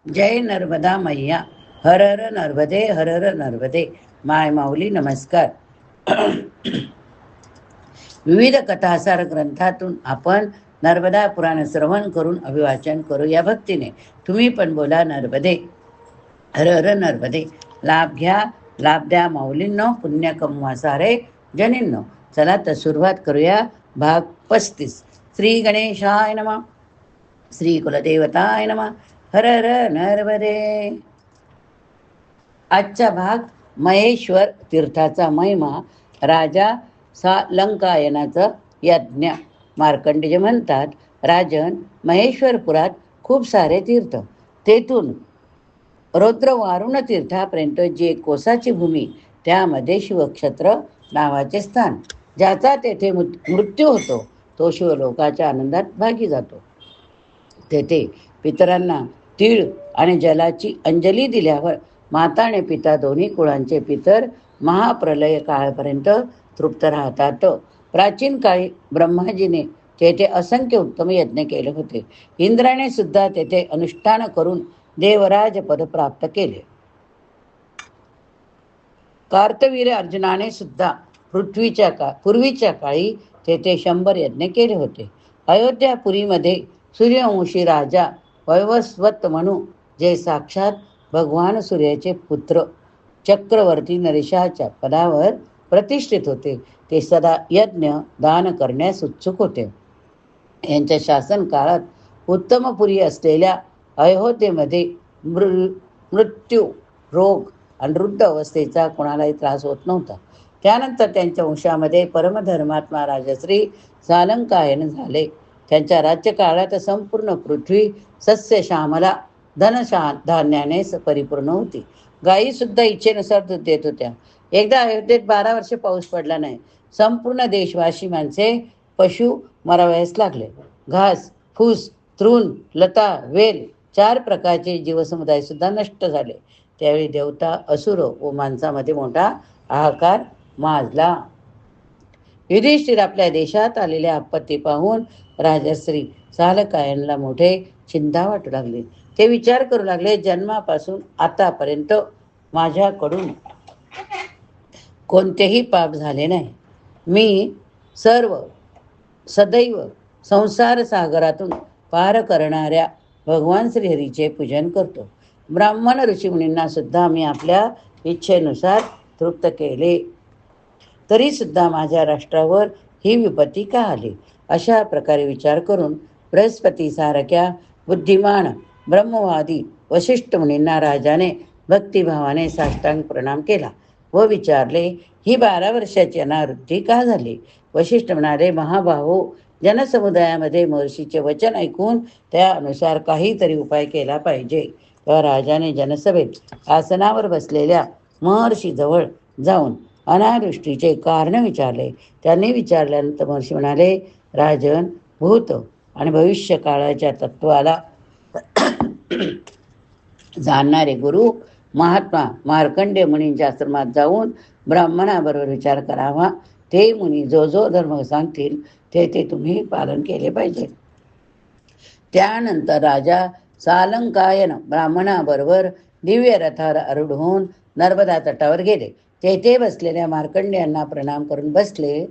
जय नर्मदा मैया. हर हर नर्मदे, हर हर नर्मदे. माय माऊली नमस्कार. विविध कथासार ग्रंथातून आपण नर्मदा पुराण श्रवण करून अभिवाचन करू या भक्तीने. तुम्ही पण बोला नर्मदे, हर हर नर्मदे. लाभ घ्या, लाभ द्या माऊलींनो, पुण्य कमवा सारे जनींनो. चला तर सुरुवात करूया. भाग 35. श्री गणेशाय नमः. श्री कुलदेवताय नमः. हर हर नर्मदे. आजचा भाग महेश्वर तीर्थाचा महिमा. राजा सालंकायनाचा यज्ञ. मार्कंडेय म्हणतात, राजन, महेश्वरपुरात खूप सारे तीर्थ, तेथून रौद्र वारुण तीर्थापर्यंत जे कोसाची भूमी, त्यामध्ये शिवक्षेत्र नावाचे स्थान. ज्याचा तेथे मृत्यू होतो तो शिवलोकाच्या आनंदात भागी जातो. तेथे पितरांना तीळ आणि जलाची अंजली दिल्यावर माता आणि पिता दोन्ही कुळांचे पितर महाप्रलय काळापर्यंत तृप्त राहतात. प्राचीन काळी ब्रह्माजीने तेथे असंख्य उत्तम यज्ञ केले होते. इंद्राने सुद्धा तेथे अनुष्ठान करून देवराज पद प्राप्त केले. कार्तवीर्य अर्जुनाने सुद्धा पूर्वीच्या काळी तेथे 100 यज्ञ केले होते. अयोध्यापुरीमध्ये सूर्यवंशी राजा वैवस्वत म्हणू, जे साक्षात भगवान सूर्याचे पुत्र, चक्रवर्ती नरेशाच्या पदावर प्रतिष्ठित होते, ते सदा यज्ञ दान करण्यास उत्सुक होते. यांच्या शासन काळात उत्तमपुरी असलेल्या अयोध्येमध्ये मृत्यू, रोग आणि वृद्ध अवस्थेचा कोणालाही त्रास होत नव्हता. त्यानंतर त्यांच्या वंशामध्ये परमधर्मात्मा राजश्री सालंकायन झाले. त्यांच्या राज्यकाळात संपूर्ण पृथ्वी सस्यश्यामला धान्याने परिपूर्ण होती. गायी सुद्धा इच्छेनुसार दूध देत होत्या. एकदा अयोध्येत 12 वर्षे पाऊस पडला नाही. संपूर्ण देशवासी माणसे पशु मरावयास लागले. घास, फूस, तृण, लता, वेल 4 प्रकारचे जीवसमुदाय सुद्धा नष्ट झाले. त्यावेळी देवता, असुर व माणसामध्ये मोठा हाहाकार माजला. युधिष्ठिर आपल्या देशात आलेल्या आपत्ती पाहून राजश्री सालकायनला मोठे चिंता वाटू लागले. ते विचार करू लागले, जन्मापासून आतापर्यंत माझ्याकडून कोणतेही पाप झाले नाही. मी सदैव संसार सागरातून पार करणाऱ्या भगवान श्रीहरीचे पूजन करतो. ब्राह्मण ऋषीमुनींना सुद्धा मी आपल्या इच्छेनुसार तृप्त केले, तरी सुद्धा माझ्या राष्ट्रावर ही विपत्ती का आली? अशा प्रकारे विचार करून बृहस्पती सारख्या बुद्धिमान ब्रह्मवादी वशिष्ठ मुनींना राजाने भक्तिभावाने साष्टांग प्रणाम केला व विचारले, ही 12 वर्षाची अनावृत्ती का झाली? वशिष्ठ म्हणाले, महाबाहो, जनसमुदायामध्ये महर्षीचे वचन ऐकून त्यानुसार काहीतरी उपाय केला पाहिजे. तेव्हा राजाने जनसभेत आसनावर बसलेल्या महर्षीजवळ जाऊन अनावृष्टीचे कारण विचारले. त्यांनी विचारल्यानंतर महर्षी म्हणाले, राजन, भूत आणि भविष्य काळाच्या तत्वाला जाणणारे गुरु महात्मा मार्कंडेय मुनींच्या आश्रमात जाऊन ब्राह्मणाबरोबर विचार करावा. ते मुनी जो धर्म सांगतील ते तुम्ही पालन केले पाहिजे. त्यानंतर राजा सालंकायन ब्राह्मणाबरोबर दिव्य रथावर आरूढ होऊन नर्मदा तटावर गेले. तेथे बसलेल्या मार्कंडेयांना प्रणाम करून बसले.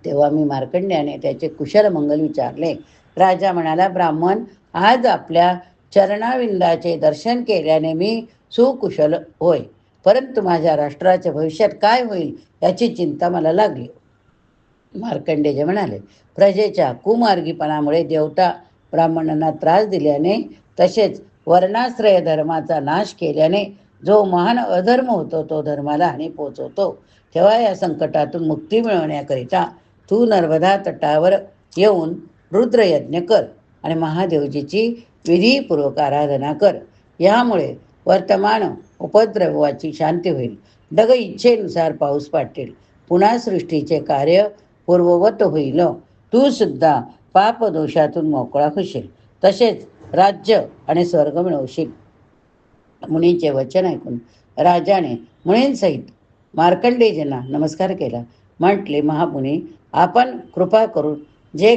तेव्हा मी मार्कंडेयाने त्याचे कुशल मंगल विचारले. राजा म्हणाला, ब्राह्मण, आज आपल्या चरणाविंदाचे दर्शन केल्याने मी सुकुशल होय, परंतु माझ्या राष्ट्राच्या भविष्यात काय होईल याची चिंता मला लागली. मार्कंडेय म्हणाले, प्रजेच्या कुमार्गीपणामुळे देवता ब्राह्मणांना त्रास दिल्याने, तसेच वर्णाश्रय धर्माचा नाश केल्याने जो महान अधर्म होतो तो धर्माला हानी पोचवतो. तेव्हा या संकटातून मुक्ती मिळवण्याकरिता तू नर्मदा तटावर येऊन रुद्रयज्ञ कर आणि महादेवजीची विधीपूर्वक आराधना कर. यामुळे वर्तमान उपद्रवाची शांती होईल. ढग इच्छेनुसार पाऊस पाडतील. पुन्हा सृष्टीचे कार्य पूर्ववत होईल. तू सुद्धा पापदोषातून मोकळा होशील. तसेच राज्य आणि स्वर्ग मिळवशील. मुनींचे वचन ऐकून राजाने मुनींसहित मार्कंडेयजींना नमस्कार केला. म्हटले, महामुनी, आपण कृपा करून जे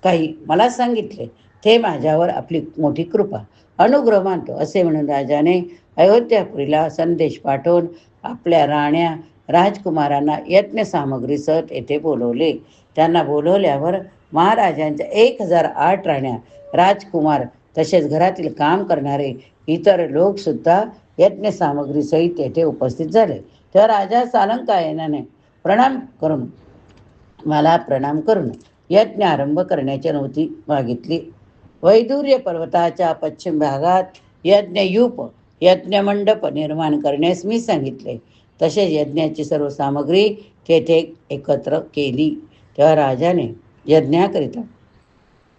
काही मला सांगितले ते माझ्यावर आपली मोठी कृपा अनुग्रह मानतो. असे म्हणून राजाने अयोध्यापुरीला संदेश पाठवून आपल्या राण्या राजकुमारांना यज्ञ सामग्रीसह येथे बोलवले. त्यांना बोलवल्यावर महाराजांच्या 1008 राण्या, राजकुमार तसेच घरातील काम करणारे इतर लोक सुद्धा यज्ञ सामग्रीसहित तेथे उपस्थित झाले. तेव्हा राजा सालंकायनाने प्रणाम करून मला प्रणाम करून यज्ञ आरंभ करण्याची अनुमती मागितली. वैदूर्य पर्वताच्या पश्चिम भागात यज्ञयूप यज्ञमंडप निर्माण करण्यास मी सांगितले. तसेच यज्ञाची सर्व सामग्री तेथे एकत्र केली. तेव्हा राजाने यज्ञाकरिता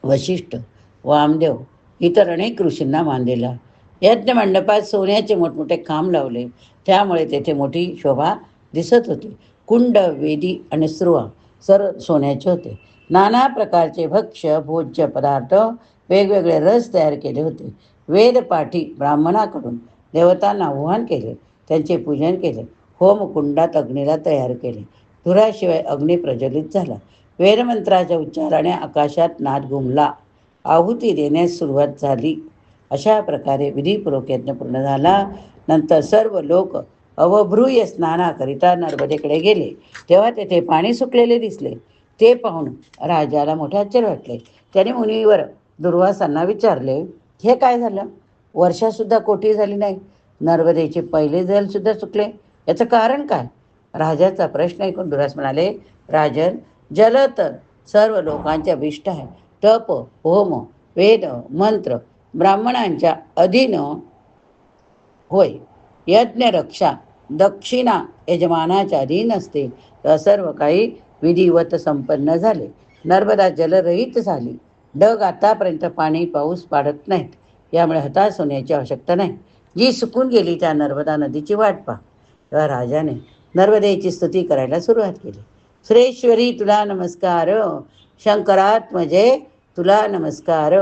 वशिष्ठ, वामदेव, इतर अनेक ऋषींना मान दिला. यज्ञ मंडपात सोन्याचे मोठमोठे खांब लावले. त्यामुळे तेथे मोठी शोभा दिसत होती. कुंड, वेदी आणि स्रुवा सर्व सोन्याचे होते. नाना प्रकारचे भक्ष्य भोज्य पदार्थ, वेगवेगळे रस तयार केले होते. वेदपाठी ब्राह्मणाकडून देवतांना आवाहन केले, त्यांचे पूजन केले. होमकुंडात अग्नीला तयार केले. धुराशिवाय अग्नी प्रज्वलित झाला. वेदमंत्राच्या उच्चाराने आकाशात नाद घुमला. आहुती देण्यास सुरुवात झाली. अशा प्रकारे विधीपूर्वक यज्ञ पूर्ण झाला. नंतर सर्व लोक अवभ्रूय स्नानाकरिता नर्मदेकडे गेले. तेव्हा तेथे पाणी सुकलेले दिसले. ते पाहून राजाला मोठे आश्चर्य वाटले. त्याने मुनीवर दुर्वासांना विचारले, हे काय झालं? वर्षासुद्धा कोठी झाली नाही. नर्मदेचे पहिले जलसुद्धा सुकले. याचं कारण काय? राजाचा प्रश्न ऐकून दुर्वास म्हणाले, राजन, जल तर सर्व लोकांच्या अभिष्ट आहे. तप, होम, वेद, मंत्र ब्राह्मणांच्या अधीन होय. यज्ञ रक्षा दक्षिणा यजमानाच्या अधीन असते. तर सर्व काही विधिवत संपन्न झाले. नर्मदा जलरहित झाली. ढग आतापर्यंत पाणी पाऊस पाडत नाहीत. यामुळे हताश होण्याची आवश्यकता नाही. जी सुकून गेली त्या नर्मदा नदीची वाट पहा. तेव्हा राजाने नर्मदेची स्तुती करायला सुरुवात केली. सुरेश्वरी तुला नमस्कार, शंकरात्मजे तुला नमस्कार,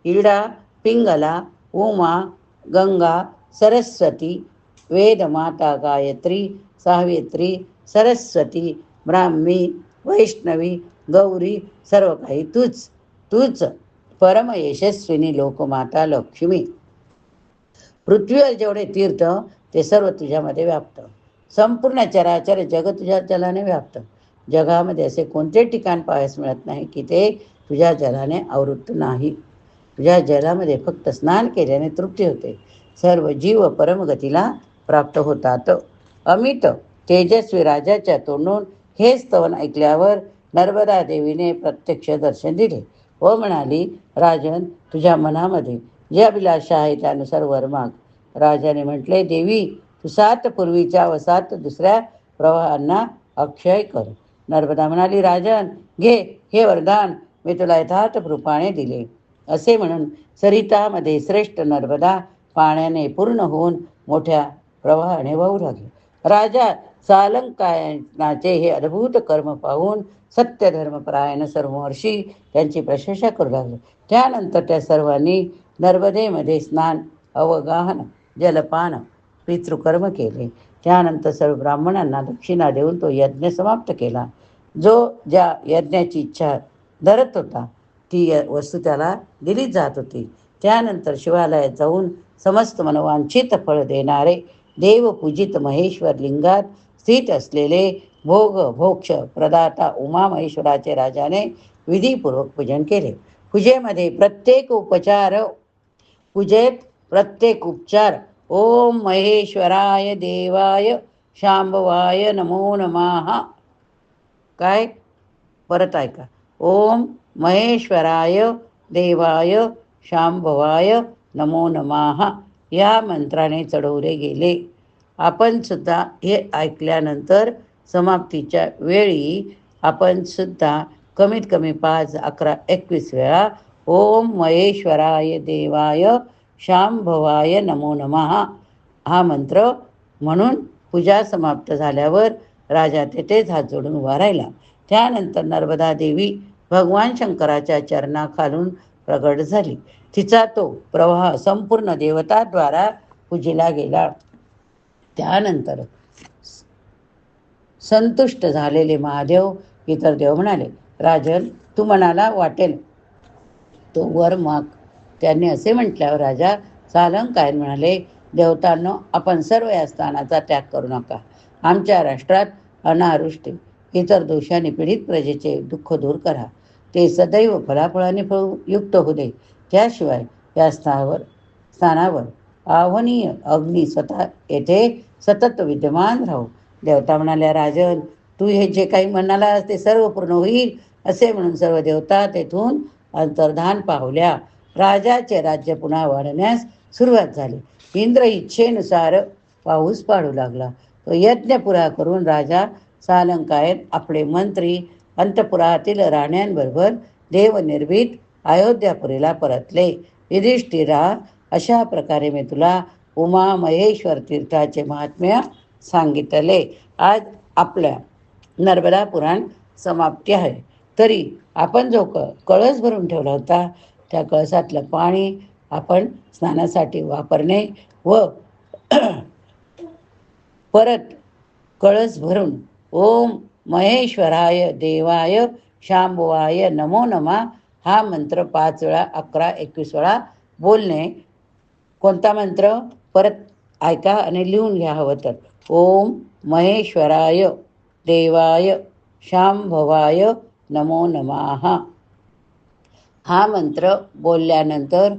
इडा, पिंगला, उमा, गंगा, सरस्वती, वेदमाता गायत्री, सावित्री, सरस्वती, ब्राह्मी, वैष्णवी, गौरी सर्व काही तूच परम यशस्विनी लोकमाता लक्ष्मी. पृथ्वीवर जेवढे तीर्थ ते सर्व तुझ्यामध्ये व्याप्त. संपूर्ण चराचर जग तुझ्या जलाने व्याप्त. जगामध्ये असे कोणते ठिकाण पाहायस मिळत नाही की ते तुझ्या जलाने आवृत्त नाही. तुझ्या जलामध्ये फक्त स्नान केल्याने तृप्ती होते. सर्व जीव परमगतीला प्राप्त होतात. अमित तेजस्वी राजाच्या तोंडून हे स्तवन ऐकल्यावर नर्मदा देवीने प्रत्यक्ष दर्शन दिले व म्हणाली, राजन, तुझ्या मनामध्ये जे अभिलाषा आहे त्यानुसार वर माग. राजाने म्हटले, देवी, तू 7 पूर्वीच्या व 7 दुसऱ्या प्रवाहांना अक्षय कर. नर्मदा म्हणाली, राजन, घे हे वरदान मी तुला यथार्थ रूपाने दिले. असे म्हणून सरितामध्ये श्रेष्ठ नर्मदा पाण्याने पूर्ण होऊन मोठ्या प्रवाहाने वाहू लागली. राजा सालंकायनाचे हे अद्भुत कर्म पाहून सत्यधर्मपरायण सर्व महर्षी त्यांची प्रशंसा करू लागले. त्यानंतर त्या सर्वांनी नर्मदेमध्ये स्नान, अवगाहन, जलपान, पितृकर्म केले. त्यानंतर सर्व ब्राह्मणांना दक्षिणा देऊन तो यज्ञ समाप्त केला. जो ज्या यज्ञाची इच्छा धरत होता ती वस्तू त्याला दिली जात होती. त्यानंतर शिवालयात जाऊन समस्त मनोवांछित फळ देणारे देवपूजित महेश्वर लिंगात स्थित असलेले भोक्ष प्रदाता उमा महेश्वराचे राजाने विधीपूर्वक पूजन केले. पूजेत प्रत्येक उपचार ओम महेश्वराय देवाय शांभवाय नमो नमः. काय? परत ऐका. ओम महेश्वराय देवाय शांभवाय नमो नमः या मंत्राने चढवले गेले. आपण सुद्धा हे ऐकल्यानंतर समाप्तीच्या वेळी आपण सुद्धा कमीत कमी 5, 11, 21 वेळा ओम महेश्वराय देवाय शांभवाय नमो नमः हा मंत्र म्हणून पूजा समाप्त झाल्यावर राजा तेथेच हात जोडून उभा राहिला. त्यानंतर नर्मदा देवी भगवान शंकराच्या चरणाखालून प्रगट झाली. तिचा तो प्रवाह संपूर्ण देवताद्वारा पूजिला गेला. त्यानंतर संतुष्ट झालेले महादेव इतर देव म्हणाले, राजन, तू मनाला वाटेल तो वर माग. त्यांनी असे म्हटल्यावर राजा सालंकायन म्हणाले, देवतांनो, आपण सर्व या स्थानाचा त्याग करू नका. आमच्या राष्ट्रात अनावृष्टी इतर दोषाने पीडित प्रजेचे दुःख दूर करा. ते सदैव फलाफळाने युक्त होऊ दे. त्याशिवाय या स्थानावर आव्हानीय अग्नी स्वतः येथे सतत विद्यमान राहू. देवता म्हणाल्या, राजन, तू हे जे काही म्हणालास ते सर्व पूर्ण होईल. असे म्हणून सर्व देवता तेथून अंतर्धान पावल्या. राजाचे राज्य पुन्हा वाढण्यास सुरुवात झाली. इंद्र इच्छेनुसार पाऊस पाडू लागला. तो यज्ञ पुरा करून राजा सालंकायन आपले मंत्री अंतपुरातील राण्यांबरोबर देवनिर्भीत अयोध्यापुरीला परतले. युधिष्ठिरा, अशा प्रकारे मी तुला उमा महेश्वर तीर्थाचे महात्म्य सांगितले. आज आपल्या नर्मदा पुराण समाप्ती आहे. तरी आपण जो कळस भरून ठेवला होता त्या कळसातलं पाणी आपण स्नानासाठी वापरणे व परत कळस भरून ओम महेश्वराय देवाय शांभवाय नमो नमः हा मंत्र 5 वेळा, 11, 21 वेळा बोलणे. कोणता मंत्र परत ऐका आणि लिहून घ्या हवं तर. ओम महेश्वराय देवाय शांभवाय नमो नमः हा मंत्र बोलल्यानंतर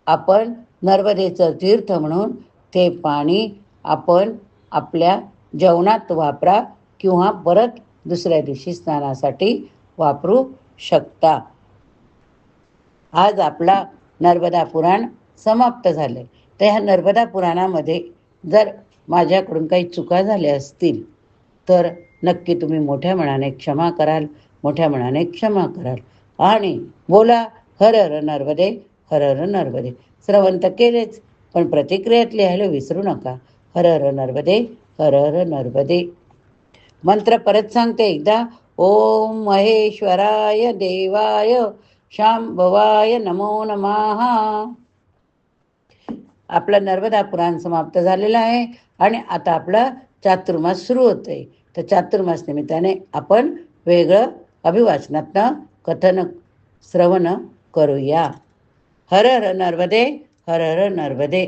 आपण नर्मदेचं तीर्थ म्हणून ते पाणी आपण आपल्या जेवणात वापरा किंवा परत दुसऱ्या दिवशी स्नानासाठी वापरू शकता. आज आपला नर्मदा पुराण समाप्त झाले. तर ह्या नर्मदा पुराणामध्ये जर माझ्याकडून काही चुका झाल्या असतील तर नक्की तुम्ही मोठ्या मनाने क्षमा कराल, मोठ्या मनाने क्षमा कराल. आणि बोला हर हर नर्मदे, हर हर नर्मदे. श्रवण तर केलेच, पण प्रतिक्रियेत लिहायला विसरू नका. हर हर नर्मदे, हर हर नर्मदे. मंत्र परत सांगते एकदा. ओम महेश्वराय देवाय शांभवाय नमो नमः. आपलं नर्मदा पुराण समाप्त झालेलं आहे आणि आता आपला चातुर्मास सुरू होतोय. तर चातुर्मास निमित्ताने आपण वेगळं अभिवाचनातनं कथन श्रवण करूया. हर हर नर्मदे, हर हर नर्मदे.